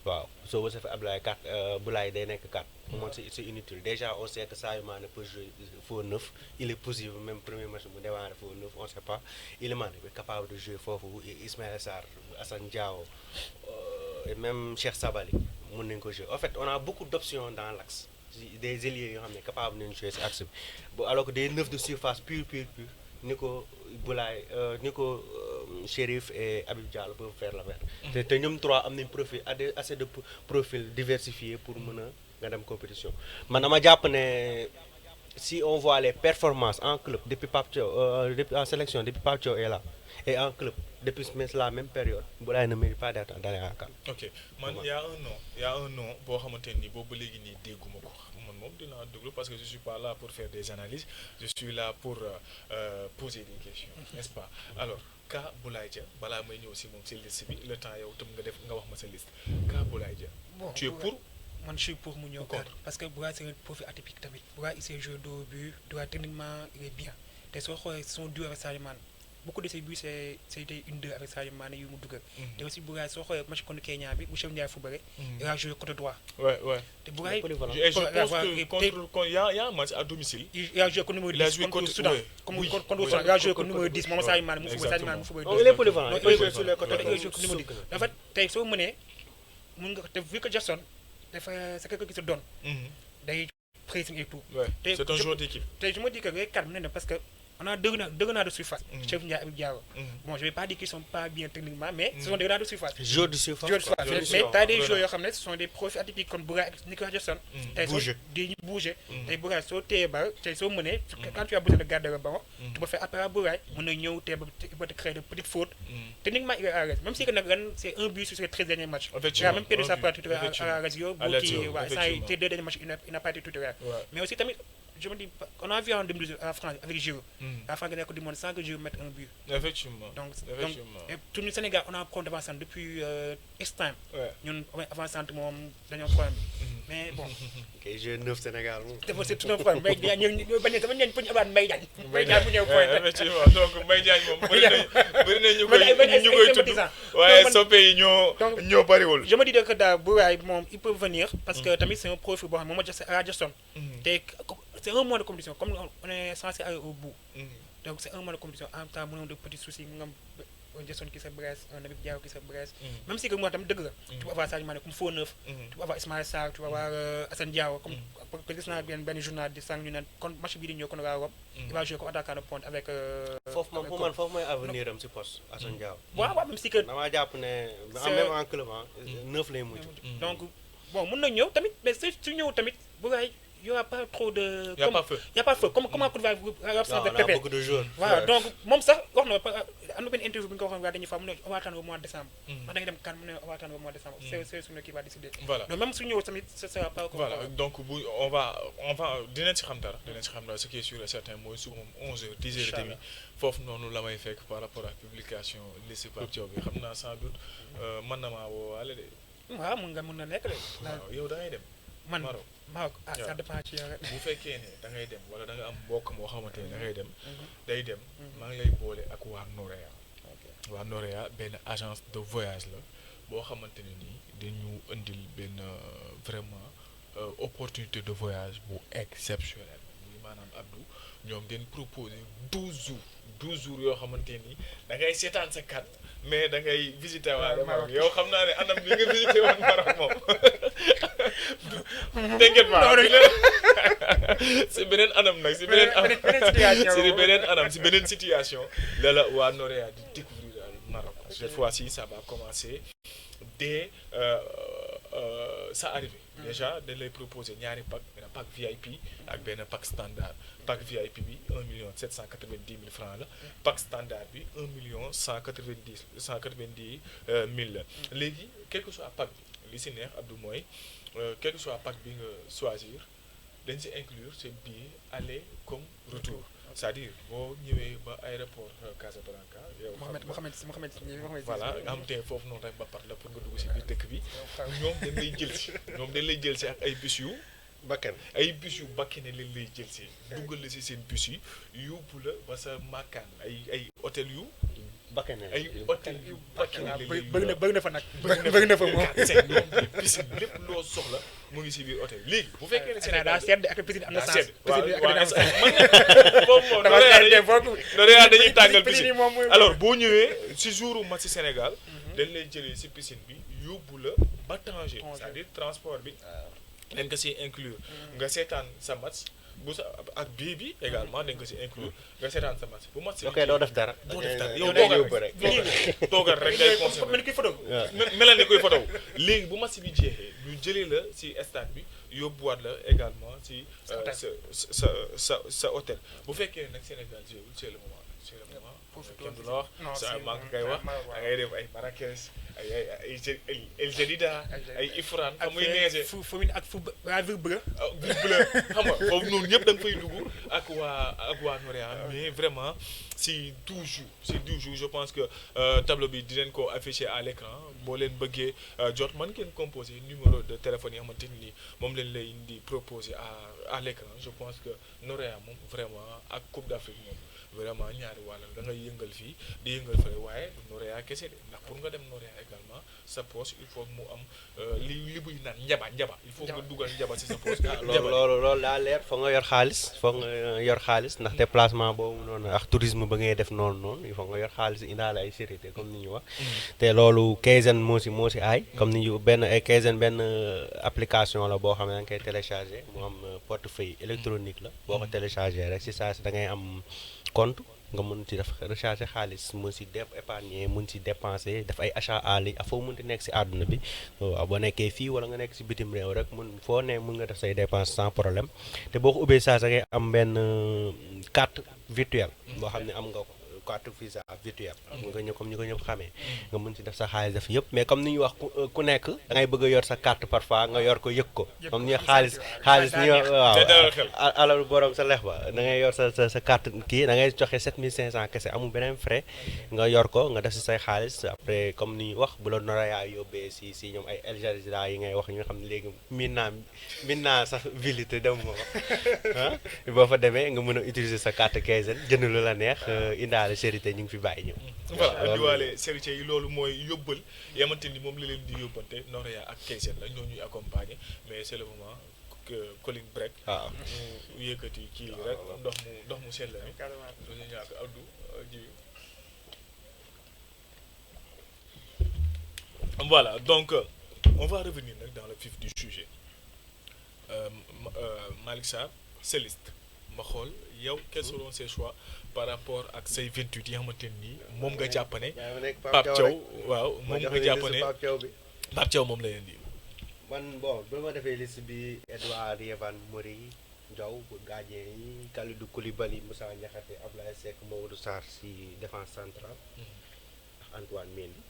waaw soo ko defee Abdoulaye 4 Boulaye day nekk 4 pour man c'est inutile déjà on sait que Sadio Mané peut jouer faux 9 il est possible même premier match mu démarrer faux 9 on sait pas Iliman est capable de jouer foofu Ismaïla Sarr Assane Diao et même Cheikh Sabali mën nañu ko jouer en fait on a beaucoup d'options dans l'axe des ailiers yoo xam ne capable nañu jouer si axe bi alors que des 9 de surface pur ni ko Boulaye ni ko Chérif et Habib Diallo peuvent faire l'affaire te ñoom 3 am nañ profil assez de profil diversifié pour mën a nga dem compétition man dama jàpp ne si on voit les performances en club depuis Pape Thiaw en sélection depuis Pape Thiaw est là et en club depuis la même période Boulaye ne mérite pas d'être dans les ANCAR. ok man y a un nom boo xamante ni boobu ba léegi nii dégguma ko man moom dinaa déglu parce que je suis pas là pour faire des analyses je suis là pour poser des questions n'est-ce pas alors cas Boulaye Dia balaa may ñëw si moom si liste bi le temps yow tam nga wax ma sa liste cas Boulaye Dia. Bon, tu es pour. man je suis pour mu ñëw contre parce que Boulaye c'est un profil atypique tamit Boulaye il sait jouer dos au but Boulaye techniquement il est bien te soo xoolee son duo avec Sadio Mané beaucoup de ses buts c'était 1-2 avec Sadio Mané yu mu dugal te aussi Boulaye soo xoolee match contre Kenya bi bu Cheikh Ndiaye footballé il a joué côté droit ouais te Boulaye je pense que contre y a un match à domicile il a joué comme numéro 10 contre Soudan comme contre Soudan il a joué comme numéro 10 moom Sadio Mané mu footballé il est polyvalent il a joué sur les côtés il a joué comme numéro 10 en fait tey soo mënee mun nga te vu que Jackson dafa c'est quelqu'un qui se donne day pressing et tout c'est un joueur d'équipe te je me dis que les 4 mën na parce que on a deux grenades de surface Cheikh Ndiaye Habib Diallo bon je vais pas dire qu'ils sont pas bien techniquement mais ce sont des grenades de surface joueurs de surface mais t'as des joueurs yoo xam ne ce sont des profils atypiques comme Boulaye ak Nicolas Jackson tey soo di bouger tey Boulaye soo téye ba tey soo mënee quand tu as besoin de garder le ballon tu peux faire appel à Boulaye mën na ñëw téye ba il peut te créer de petites fautes techniquement il est à l'aise même si que nag ren c'est un but sur ses 13 derniers matchs il a même perdu sa place titulaire à Lazio bu kii waaw ça tes 2 derniers matchs il n'a pas été titulaire mais aussi tamit je me dis on a vu en 2018 à France avec Giroud la France gagné la Coupe du Monde sans que Giroud mette un but effectivement donc et tout le Sénégal on a un problème d'avant-centre depuis extrême ñun avant-centre moom dañoo problème mais bon kay jeu 9 Sénégal moom dafa c'est tout un problème Mbaye Diagne ñu bañ sama ñeen pour ñu abaat Mbaye Diagne mu ñëw point effectivement donc Mbaye Diagne moom bëri na ñu koy tudd waaye soppe yi ñoo bariwul je me dis que daal Boulaye moom il peut venir parce que tamit c'est un profil boo xam ne moom à Jackson te c'est un mois de compétition comme on est censé aller au bout donc c'est un mois de compétition en même temps mu am de petits soucis mu am Jackson qui se blesse un Habib Diallo qui se blesse même si que moi tamit dëgg la tu peux avoir Sadio Mané comme faux neuf tu peux avoir Ismaïla Sarr tu peux avoir Assane Diao comme gis naa benn journal di sànq ñu ne kon match bii di ñëw kon waa Rob il va jouer comme attaquant de pointe avec foofu moom pour man foofu mooy avenir am si poste Assane Diao waaw même si que damaa jàpp ne même en club 9 lay mujj donc bon mën na ñëw tamit mais su ñëw tamit Boulaye il y aura pas trop de il y a pas feu il y a pas feu comme comment Côte d'Ivoire l'absence de Pépé beaucoup de joueurs voilà donc moom sax wax na am na benn interview bi nga ko waxoon waa dañuy fa mu ne on va attendre au mois de décembre man da nga dem kan mu ne on va attendre au mois de décembre c'est suñu qui va décider voilà donc même su ñëw tamit ce sera pas comme voilà donc bu on va dinañ ci xam dara ce qui est sûr et certain mooy suba moom 11h 10h30 foofu noonu la may fekk par rapport à publication liste Pape Thiaw bi xam naa sans doute mën na maa woowaale de waaw mën na nekk de waaw yow da ngay dem man Maroc ça dépend ci yow rek bu fekkee ne da ngay dem wala da nga am mbokk moo xamante ne da ngay dem day dem maa ngi lay boole ak waa Norea waa Norea benn agence de voyage la boo xamante ne nii dañu indil benn vraiment opportunité de voyage bu exceptionnel muy maanaam Abdou ñoom ngeen proposer 12 jours yoo xamante ni da ngay seetaan sa carte mais da ngay visiter waa Maroc yow xam naa ne anam bi nga visiter woon Maroc moom t'inquiète pas si beneen anam nag si beneen situation la waa Norea di découvrir Maroc cette fois-ci ça va commencer dès sa arrivée déjà dañ lay proposer ñaari pack benn pack VIP ak benn pack standard pack VIP bi 1,790,000 francs la pack standard bi 1,190,000 la léegi quel que soit pack bi li si neex Abdou mooy quel que soit pack bi nga choisir dañ si inclure seen billet aller comme retour c'est-à-dire boo ñëwee ba aéroport Casablanca yow voilà nga xam te foofu noonu rek ba part la pour nga dugg si biir dëkk bi ñoom dañ lay jël si ak ay bus yu bakkene leen lay jël si duggal la si seen bus yi yóbbu la ba sa makkaan ay hôtel yu bakkene bëgg na fa nag bëgg na fa moom ñoom piscine lépp loo soxla mu ngi si biir hôtel léegi bu fekkee ne Sénégal daa sedd ak piscine am na sens Noréa dañuy tàngal piscine alors boo ñëwee si jouru match si Sénégal dañ lay jëlee si piscine bi yóbbu la ba Tanger c'est-à-dire transport bi dañ ko si inclure nga seetaan sa match bu sa ak bii bi également dañ ko si inclure nga seetaan sa match bu match ok doo def dara yow toogal rek ngay consommé melal ni koy photo léegi bu match bi jeexee ñu jëlee la si stade bi yóbbuwaat la également si sa hôtel bu fekkee nag Sénégal jéewul c'est le moment kenn du la wax sa maa ngi koy wax da ngay def ay Marrakech ay El Jadida ay Ifrane xam muy neige fu ak fu ville bleue xam nga foofu noonu ñëpp da nga fay dugg ak waa Noréa mais vraiment si 12 jours je pense que tableau bi dinañ ko afficher à l'écran boo leen bëggee jot man ngeen composer numéro de téléphone yi xamante ni moom leen lay indi proposer à l'écran je pense que Noréa moom vraiment ak Coupe d'Afrique moom vraiment ñaari wàllal da ngay yëngal fii di yëngal fële waaye Noréa kese de ndax pour nga dem Noréa également sa poche il faut mu am li buy naan njaba il faut nga dugal njaba si sa poche. loolu daa leer foog nga yor xaalis ndax déplacement boobu noonu ak tourisme ba ngay def noonu il faut nga yor xaalis indaale ay sécurité comme ni ñu wax. te loolu Kayzen moo si aay comme ni ñu benn application la boo xam ne da nga koy télécharger mu am portefeuille électronique la boo ko télécharger rek si saa si da ngay am compte nga mën ci def recharger xaalis mën si def épargner mën si dépenser def ay achat en ligne foo mënti nekk si àdduna bi waaw boo nekkee fii wala nga nekk si bitim réew rek foo ne mën nga def say dépense sans problème te boo ko ubbee saa sa ngay am benn carte virtuelle boo xam ne am nga ko carte visa virtuelle nga ñëw comme ñu ko ñëpp xamee nga mën ci def sa xaalis def yëpp mais comme ni ñu wax ku nekk da ngay bëgg a yor sa carte parfois nga yor ko yëg ko comme ni xaalis ni waaw alal borom sa lex ba da ngay yor sa carte kii da ngay joxe 7500 kese amul beneen frais nga yor ko nga def si say xaalis après comme ni ñu wax bu la Noréa yóbbee si ñoom ay El Jadida yi ngay wax ñu nga xam ne léegi min naa sax villité dem ma wax boo fa demee nga mën a utiliser sa carte Kayzen jënd lu la neex indaale charité ñu ngi fi bàyyi ñëw. voilà andiwaale charité yi loolu mooy yóbbal yamante ni moom la leen di yóbbante Noréa ak Kayzen la ñoo ñuy accompagner mais c'est le moment que calling break. waaw mu yëkkati kii rek ndox mu sell mi. loolu ñu ñàkk Abdou ji. voilà donc on va revenir nag dans le vif du sujet Malick Sarr sa liste ma xool yow quels seront ses choix par rapport ak say 28 yi nga xamante ni moom nga jàpp ne Pape Thiaw waaw moom nga jàpp ne Pape Thiaw moom la leen di. man bon ba ma defee liste bi Edouard Yehvan Mory Diaw bu gardien yi Kalidou Koulibaly Moussa Niakhaté Ablaye Seck Mamadou Sarr si défense centrale ak Antoine Mendy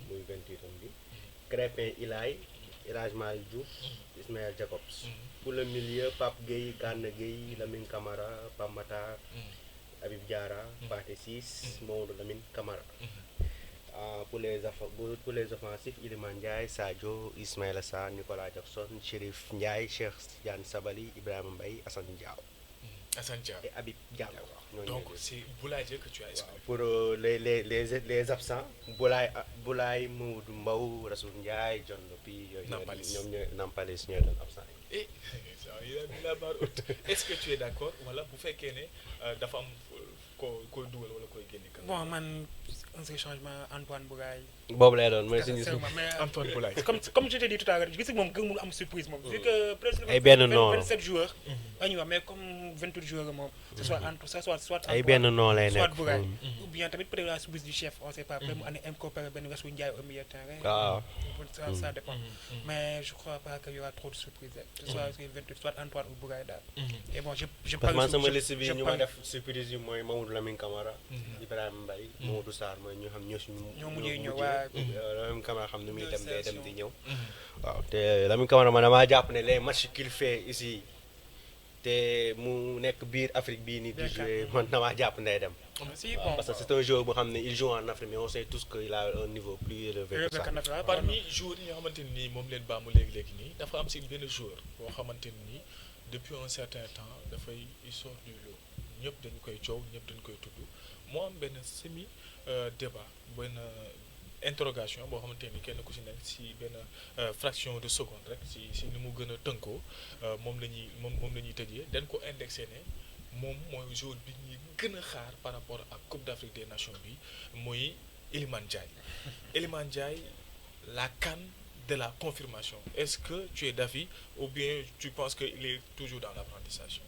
muy 28 am bi Crépin Ilaay El Hadji Malick Diouf Ismaël Jacobs pour le milieu Pape Gueye Gana Gueye Lamine Camara Pape Matar Habib Diarra Pathé Ciss Maodo Lamine Camara pour les offensifs Iliman Ndiaye Sadio Ismaïla Sarr Nicolas Jackson Chérif Ndiaye Cheikh Tidiane Sabali Ibrahima Mbaye Assane Diao et Habib Diallo. Donc c'est Boulaye que tu as expliqué. Pour les absents Boulaye Mamadou Mbow Rassoul Ndiaye John Lopi ñoom ñooy Nampalis ñooy doon absent yi. Et il a mis la barre haute. Est-ce que tu es d'accord wala bu fekkee ne dafa am koy dugal wala koy génne. Bon man un seul changement Antoine Boulaye. boobu lay doon mooy suñu Antoine Boulaye. comme je t'ai dit tout à l'heure gis nga moom gën mu am surprise moom. vu que presque ay benn non 27 joueurs. ñu wax mais comme 28 joueurs moom. soit ay benn non lay nekk soit Boulaye. ou bien tamit peut-être la surprise du chef on sait pas. peut-être mu andi incorporé benn Rassoul Ndiaye au milieu de terrain. waaw ça dépend. mais je crois pas qu'il y aura trop de surprises. soit 28 soit Antoine ou Boulaye daal. et bon je parce que man sama liste bi ñu ma def surprise yi mooy Mamadou Mamadou Lamine Camara. Ibrahima Mbaye. Mamadou Sarr mooy ñoo xam ñoo mujjee ñëw waa Lamine Camara xam ne muy dem day dem di ñëw. waaw te Lamine Camara man damaa jàpp ne les matchs qu'il fait ici te mu nekk biir Afrique bii nii di jouer man damaa jàpp ne day dem. Parce que c'est un joueur boo xam ne il joue en Afrique mais on sait tous que il a un niveau plus élevé que ça. parmi joueurs yi nga xamante ne nii moom leen baamu léegi nii dafa am si benn joueur boo xamante ne nii depuis un certain temps dafay il sort du lot ñëpp dañu koy coow ñëpp dañu koy tudd moo am benn semi débat benn interrogation boo xamante ni kenn ku si nekk si benn fraction de seconde rek si ni mu gën a tënkoo moom la ñuy tëjee dañ ko indexé ne moom mooy joueur bi ñuy gën a xaar par rapport ak Coupe d'Afrique des Nations bi muy Iliman Ndiaye. Iliman Ndiaye la CAN de la confirmation est-ce que tu es d'avis ou bien tu penses que il est toujours dans l'apprentissage?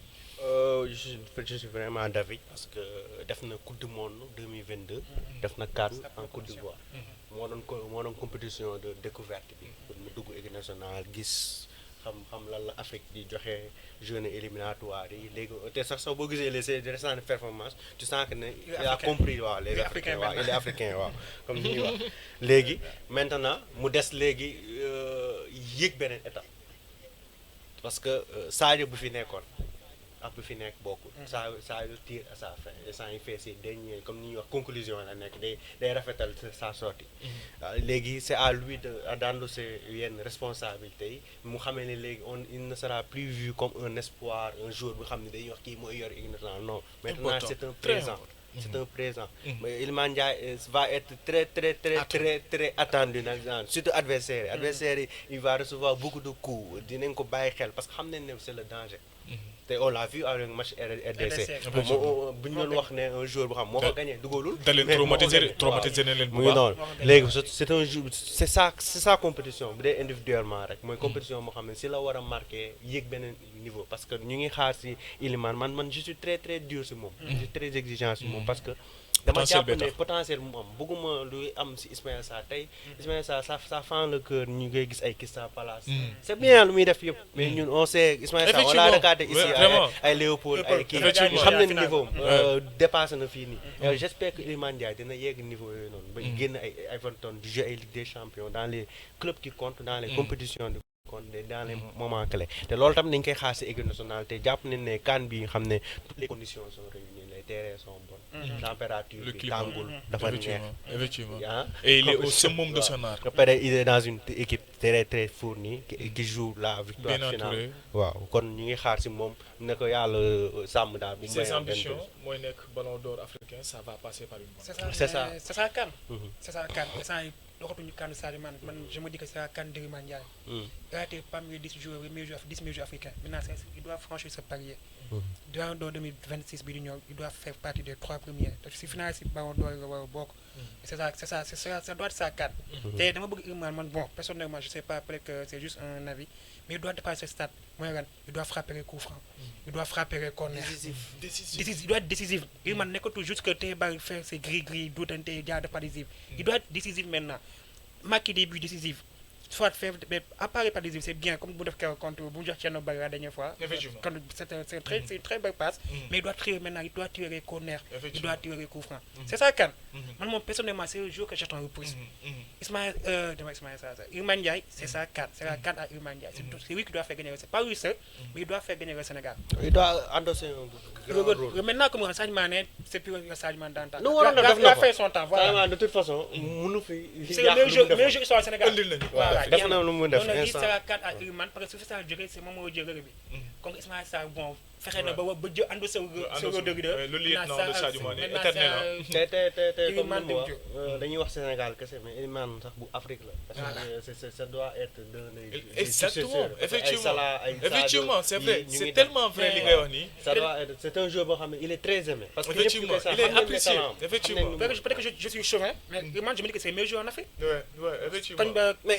Je suis vraiment d'avis parce que def na Coupe du Monde 2022 def na CAN en Côte d'Ivoire moo doon compétition de découverte bi pour mu dugg équipe nationale gis xam lan la Afrique di joxe jeune éliminatoire yi léegi te sax boo gisee les récentes performances tu sens que ne il a compris waaw les Africains waaw il est africain waaw comme ni ñuy wax léegi maintenant mu des léegi yéeg beneen étape parce que Sadio bu fi nekkoon ak bu fi nekk bokkul Sadio tire à sa fin sans il fait ses derniers comme ni ñuy wax conclusion la nekk day rafetal sa sortie léegi c'est à lui d'endosser yenn responsabilités yi mu xamee ne léegi il ne sera plus vu comme un espoir un joueur bu xam ne dañuy wax kii mooy yor équipe nationale non maintenant c'est un présent. C'est un présent. Mais Iliman Ndiaye va être très attendu nag surtout adversaire. Adversaire il va recevoir beaucoup de coups dinañ ko bàyyi xel parce que xam nañ ne c'est le danger. te on l'a vu avec match RDC. bu ñu doon wax ne un joueur bu xam moo ko gagné dugalul. da leen traumatisé na leen bu baax noonu léegi c'est un jour c'est ça compétition bu dee individuellement rek mooy compétition moo xam ne si la war a marqué yéeg beneen niveau parce que ñu ngi xaar si Iliman man je suis très dur si moom. je suis très exigeant si moom parce que. dama jàpp ne potentiel mu am bëgguma luy am si Ismaïla Sarr tey Ismaïla Sarr ça fend le cœur ñu ngay gis ay Crystal Palace c'est bien lu muy def yëpp mais ñun on sait Ismaïla Sarr on l'a regardé ici ay Léopold ay kii xam nañ niveau dépassé na fii nii j'espère que Iliman Ndiaye dina yegg niveau yooyu noonu ba génn ay Everton di jouer ay Ligue des Champions dans les clubs qui comptent dans les compétitions de dans les moments clés te loolu tam dañ koy xaar si équipe nationale te jàpp nañ ne CAN bi nga xam ne toutes les conditions sont réunies les terrains sont bonnes température bi tàngul dafa neex effectivement et il est au summum de son art. ba pare il est dans une équipe très fournie qui joue la victoire finale waaw kon ñu ngi xaar si moom ne ko yàlla sàmm daal bu ses ambitions mooy nekk ballon d'or africain ça va passer par une bonne. c'est ça CAN c'est ça CAN doxatuñu CAN Sadio Mané man je me dis que c'est la CAN d'Iliman Ndiaye. Il a été parmi 10 meilleurs africains maintenant il doit franchir ce palier. Dans 2026 bi di ñëw il doit faire partie des 3 premiers te si final si ballon d'or la war a bokk. c'est ça doit être sa CAN. te dama bëgg Iliman man bon personnellement je sais pas peut-être que c'est juste un avis mais il doit dépasser ce stade mooy lan il doit frapper les coups francs. il doit frapper les corners. décisif il doit être décisif. Iliman nekkatul juste que tey bari faire ses gris duutante jaar de pas décisif. il doit être décisif maintenant marquer des buts décisifs. soit faire mais à part pas décisif c'est bien comme bu def contre bu jox Thierno Bari la dernière fois. Effectivement. C'est une très belle passe. Mais il doit tirer maintenant, il doit tirer les corners, il doit tirer les coups francs. C'est ça CAN. Moi personnellement c'est le jour que j'attends le plus. Iliman Ndiaye c'est ça CAN, c'est la CAN à Iliman Ndiaye. C'est lui qui doit faire gagner, c'est pas lui seul, mais il doit faire gagner le Sénégal. Il doit endosser un grand rôle. Maintenant comme Sadio Mané c'est plus le Sadio Mané d'antan. Il a fait son temps, voilà. De toute façon mënu fi. C'est le meilleur jeu histoire Sénégal. def na lu mu def on a dit c'est la CAN à Iliman parce que su fi saa jógee c'est moom moo jël bi comme Ismaïla Sarr bon fexe na ba jël àndu sa le lieutenant de Sadio Mané éternel te comme ni wax dañuy wax Sénégal kese mais Iliman sax bu Afrique la parce que ça doit être exactement effectivement c'est vrai c'est tellement vrai li ngay wax nii ça doit être c'est un joueur boo xam ne il est très aimé parce que effectivement il est apprécié effectivement peut-être que je suis chauvin mais Iliman je me dis que c'est le meilleur joueur en Afrique effectivement mais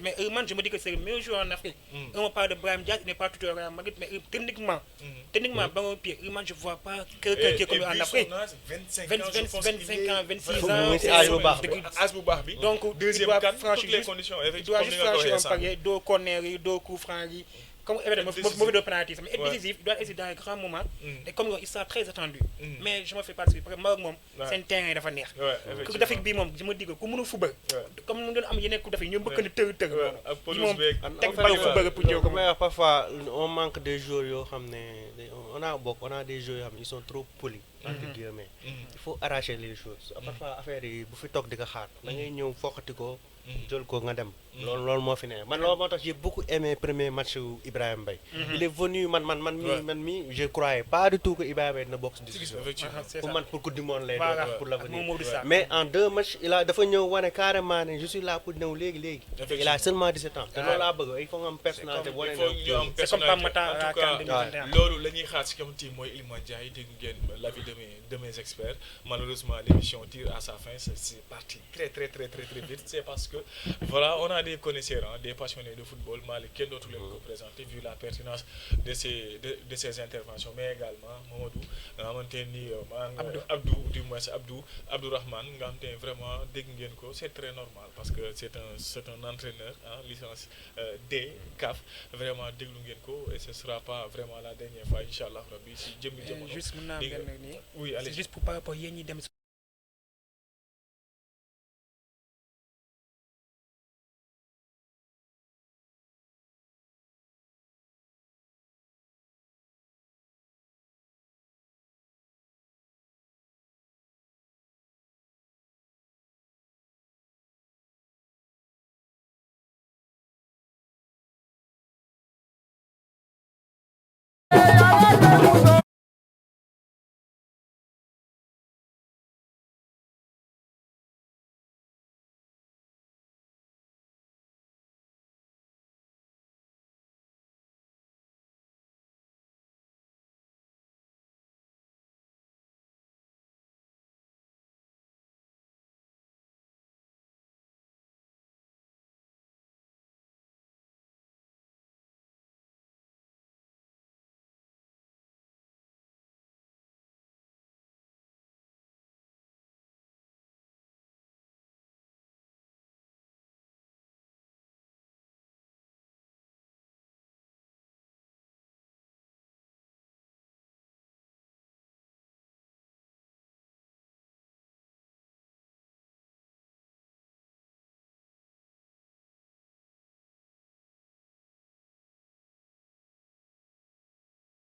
mais Iliman je me dis que c'est le meilleur joueur en Afrique. On parle de Brahim Diaz, il n'est pas tout au Real Madrid, mais techniquement, ballon pied, Iliman je vois pas quelqu'un qui est comme en Afrique. 25 ans, 26 ans. Donc deuxième CAN, toutes les conditions. Il doit juste franchir un palier, deux corners, deux coups francs, comme évidemment mauvais de penalty mais être Ouais. décisif il doit être dans les grands moments et comme il sera très attendu mais je me fais pas parce que Maroc moom seen terrain dafa neex coupe d'Afrique bi moom je me dis que ku mënu football comme mu doon am yeneen coupe d'Afrique ñoom bëgg na tëgg ak yi moom En teg fait, bal football pour ñëw ko mais parfois on manque des joueurs yoo xam ne on a des joueurs yoo xam ne ils sont trop polis entre guillemets il faut arracher les choses parfois affaire yi bu fi toog di ko xaar da ngay ñëw foqati ko jël ko nga dem loolu moo fi ne man loolu moo tax j'ai beaucoup aimé premier match wu Ibrahima Mbaye il est venu man mi je croyais pas du tout que Ibrahima Mbaye dina bokk si discussion pour man pour Coupe du Monde lay doon pour l'avenir mais en 2 matchs dafa ñëw wane carrément ne je suis là pour ñëw léegi il a seulement 17 ans te loolu laa bëgg il faut nga am personnalité wane c'est c'est comme pas Mata en tout cas loolu la ñuy xaar si comme team mooy Iliman Ndiaye dégg ngeen l'avis de mes experts malheureusement l'émission tire à sa fin c'est parti très vite c'est parce que voilà on a des connaisseurs des passionnés de football Malick kenn dootu leen ko présenter vu la pertinence de ces interventions mais également Mamadou nga xamante ni Abdourahmane nga xamante ne vraiment dégg ngeen ko c'est très normal parce que c'est un entraîneur licence D CAF vraiment déglu ngeen ko et ce sera pas vraiment la dernière fois inchallah rabbi si jëmmi jamono juste mën naa benn nii oui allez c'est juste pour par rapport yéen ñi dem